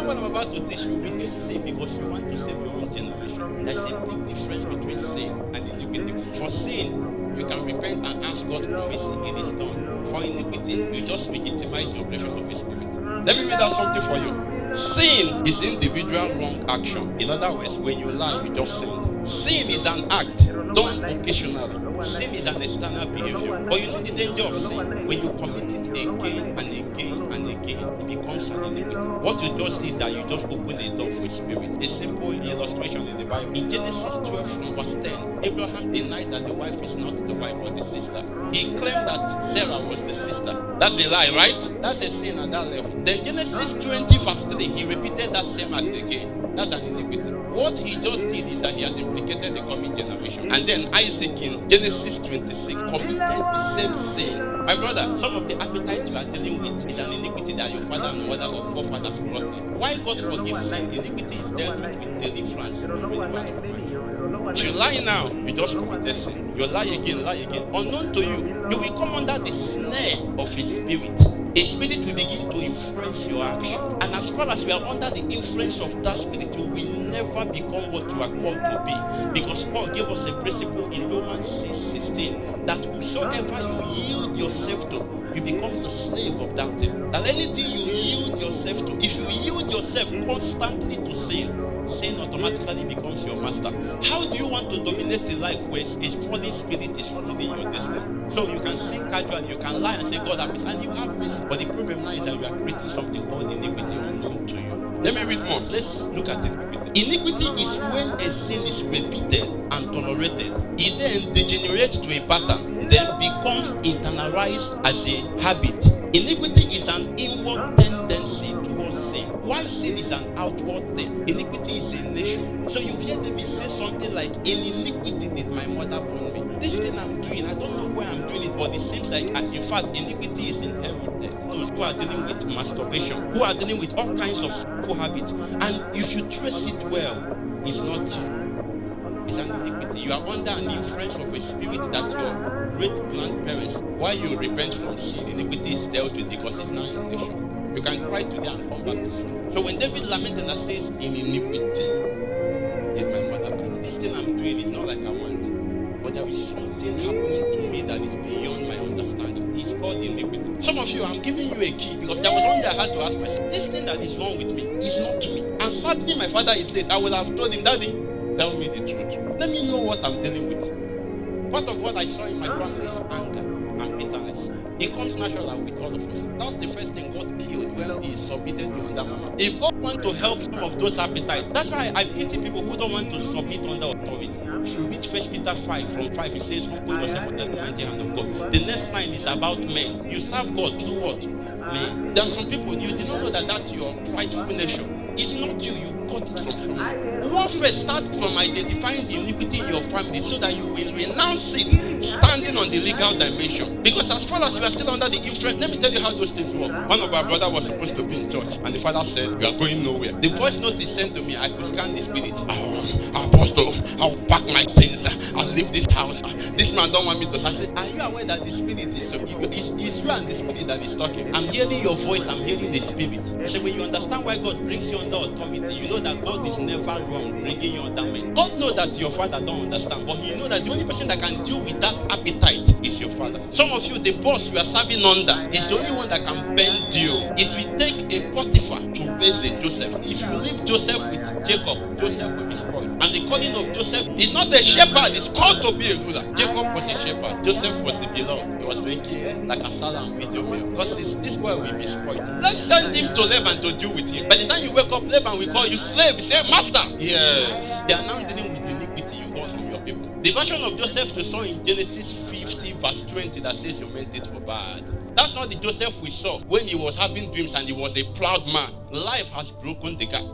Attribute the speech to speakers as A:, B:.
A: what I'm about to teach you, we hate sin because you want to save your own generation. There's a big difference between sin and iniquity. For sin, you can repent and ask God for mercy. It is done. For iniquity, you just legitimize the operation of His Spirit. Let me read out something for you. Sin is individual wrong action. In other words, when you lie, you just sin. Sin is an act done occasionally. Sin is an external behavior. But you know the danger of sin? When you commit it again and again and again, it becomes an iniquity. What you just did that you just opened a door for a spirit. A simple illustration in the Bible. In Genesis 12 from verse 10, Abraham denied that the wife is not the wife but the sister. He claimed that Sarah was the sister. That's a lie, right? That's a sin at that level. Then Genesis 20 verse 3, he repeated that same act again. That's an iniquity. What he just did is that he has implicated the coming generation. And then Isaac in Genesis 26 committed the same sin. My brother, some of the appetite you are dealing with is an iniquity that your father and mother or forefathers brought in. Why God forgives sin? Iniquity is dealt with deliverance. You lie now, you just committed sin. You lie again. Unknown to you, you will come under the snare of His Spirit. A spirit will begin to influence your action. And as far as you are under the influence of that spirit, you will never become what you are called to be. Because Paul gave us a principle in Romans 6:16 that whosoever you yield yourself to, you become the slave of that thing. And anything you yield yourself to, if you yield yourself constantly to sin automatically becomes your master. How do you want to dominate a life where a fallen spirit is ruling your destiny? So you can sin casually, you can lie and say God have mercy, and you have mercy. But the problem now is that you are creating something called iniquity unknown to you. Let me read more. Let's look at iniquity. Iniquity is when a sin is repeated and tolerated. It then degenerates to a pattern, then becomes internalized as a habit. Iniquity is an inward tendency towards sin, while sin is an outward thing. Iniquity is a nation. So you hear David say something like, in iniquity did my mother born me. This thing I'm doing, I don't know where I'm doing it, but it seems like, in fact, iniquity is inherited. Those who are dealing with masturbation, who are dealing with all kinds of sinful habits, and if you trace it well, it's not you. It's an iniquity. You are under an influence of a spirit that your great-grandparents, while you repent from sin, iniquity is dealt with because it's now a nation. You can cry today and come back tomorrow. So when David lamented and says, in iniquity did my mother born me. This thing I'm doing is not like I want, but there is something happening to me that is beyond my understanding. It's called iniquity. Some of you, I'm giving you a key because there was one day I had to ask myself, this thing that is wrong with me is not me. And sadly, my father is late. I would have told him, Daddy, tell me the truth. Let me know what I'm dealing with. Part of what I saw in my family is anger and bitterness. It comes natural with all of us. That's the first thing God killed when He submitted you under mama. If God wants to help some of those appetites, that's why I pity people who don't want to submit under authority. If you read 1 Peter 5 from 5, it says, humble yourself under the mighty hand of God. The next line is about men. You serve God through what? Men. There are some people, you did not know that that's your rightful nation. It's not you, you got it from someone. Warfare starts from identifying the iniquity in your family so that you will renounce it standing on the legal dimension. Because as far as you are still under the influence, let me tell you how those things work. One of our brothers was supposed to be in church and the father said, you are going nowhere. The voice note is sent to me, I could scan the spirit. Apostle, I'll pack my things, I'll leave this house. This man don't want me to. I said, are you aware that the spirit is you and the spirit that is talking? I'm hearing your voice, I'm hearing the spirit. So when you understand why God brings you under authority, you know that God is never wrong bringing you under men. God knows that your father don't understand, but He knows that the only person that can deal with that appetite is your father. Some of you, the boss you are serving under is the only one that can bend you. It will take a Potiphar to raise a Joseph. If you leave Joseph with Jacob, Joseph will be spoiled. And the calling of Joseph is not a shepherd, it's called to be a ruler. Jacob was a shepherd, Joseph was the beloved. He was drinking like a salad with your milk. God says, this boy will be spoiled. Let's send him to Laban to deal with him. By the time you wake up, Laban will call you slave. He say, master. Yes. They are now dealing with the iniquity you got from your people. The version of Joseph you saw in Genesis 50 verse 20 that says you meant it for bad. That's not the Joseph we saw when he was having dreams and he was a proud man. Life has broken the guy.